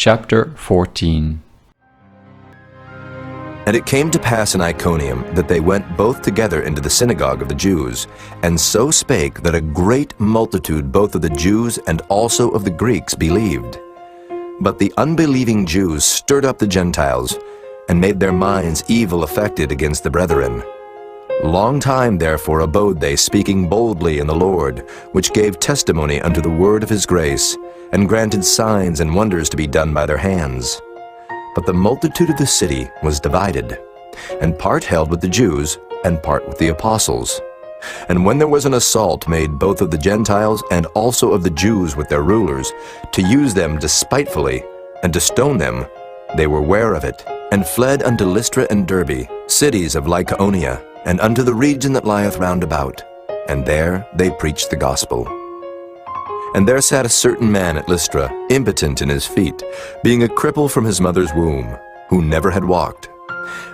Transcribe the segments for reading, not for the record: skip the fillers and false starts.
Chapter 14. And it came to pass in Iconium that they went both together into the synagogue of the Jews, and so spake that a great multitude both of the Jews and also of the Greeks believed. But the unbelieving Jews stirred up the Gentiles, and made their minds evil affected against the brethren. Long time therefore abode they, speaking boldly in the Lord, which gave testimony unto the word of his grace, and granted signs and wonders to be done by their hands. But the multitude of the city was divided, and part held with the Jews, and part with the apostles. And when there was an assault made both of the Gentiles and also of the Jews with their rulers, to use them despitefully, and to stone them, they were ware of it, and fled unto Lystra and Derbe, cities of Iconium, and unto the region that lieth round about, and there they preached the gospel. And there sat a certain man at Lystra, impotent in his feet, being a cripple from his mother's womb, who never had walked.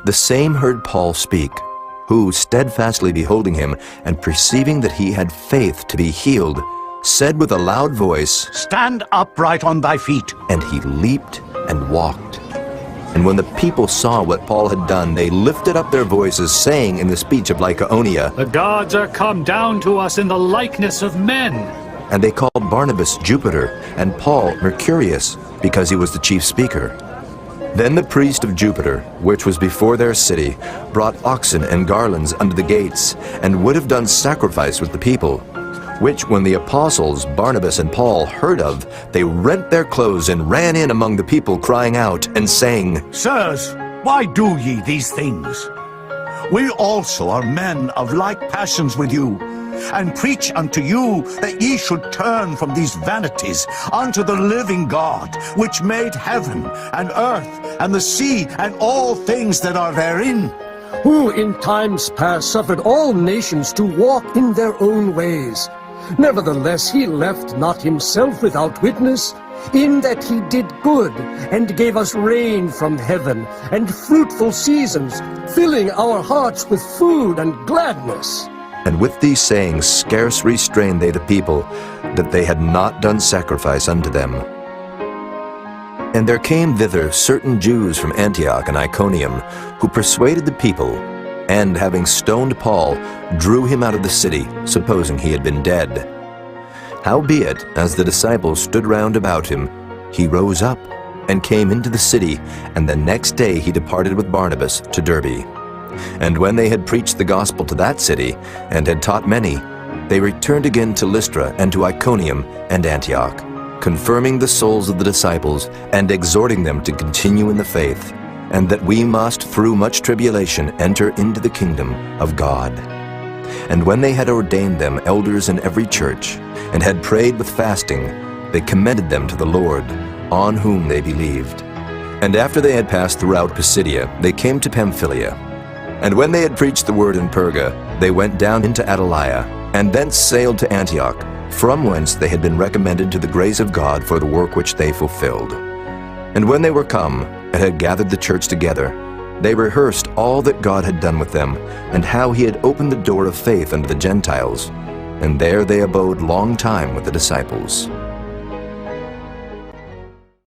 The same heard Paul speak, who, steadfastly beholding him, and perceiving that he had faith to be healed, said with a loud voice, Stand upright on thy feet. And he leaped and walked. And when the people saw what Paul had done, they lifted up their voices, saying in the speech of Iconium, The gods are come down to us in the likeness of men. And they called Barnabas Jupiter, and Paul Mercurius, because he was the chief speaker. Then the priest of Jupiter, which was before their city, brought oxen and garlands unto the gates, and would have done sacrifice with the people. Which when the apostles Barnabas and Paul heard of, they rent their clothes and ran in among the people, crying out and saying, Sirs, why do ye these things? We also are men of like passions with you, and preach unto you that ye should turn from these vanities unto the living God, which made heaven and earth and the sea and all things that are therein. Who in times past suffered all nations to walk in their own ways. Nevertheless he left not himself without witness, in that he did good, and gave us rain from heaven, and fruitful seasons, filling our hearts with food and gladness. And with these sayings scarce restrained they the people, that they had not done sacrifice unto them. And there came thither certain Jews from Antioch and Iconium, who persuaded the people, and having stoned Paul, drew him out of the city, supposing he had been dead. Howbeit, as the disciples stood round about him, he rose up, and came into the city, and the next day he departed with Barnabas to Derbe. And when they had preached the gospel to that city, and had taught many, they returned again to Lystra and to Iconium and Antioch, confirming the souls of the disciples, and exhorting them to continue in the faith, and that we must through much tribulation enter into the kingdom of God. And when they had ordained them elders in every church, and had prayed with fasting, they commended them to the Lord, on whom they believed. And after they had passed throughout Pisidia, they came to Pamphylia. And when they had preached the word in Perga, they went down into Attalia, and thence sailed to Antioch, from whence they had been recommended to the grace of God for the work which they fulfilled. And when they were come, and had gathered the church together, they rehearsed all that God had done with them, and how he had opened the door of faith unto the Gentiles. And there they abode long time with the disciples.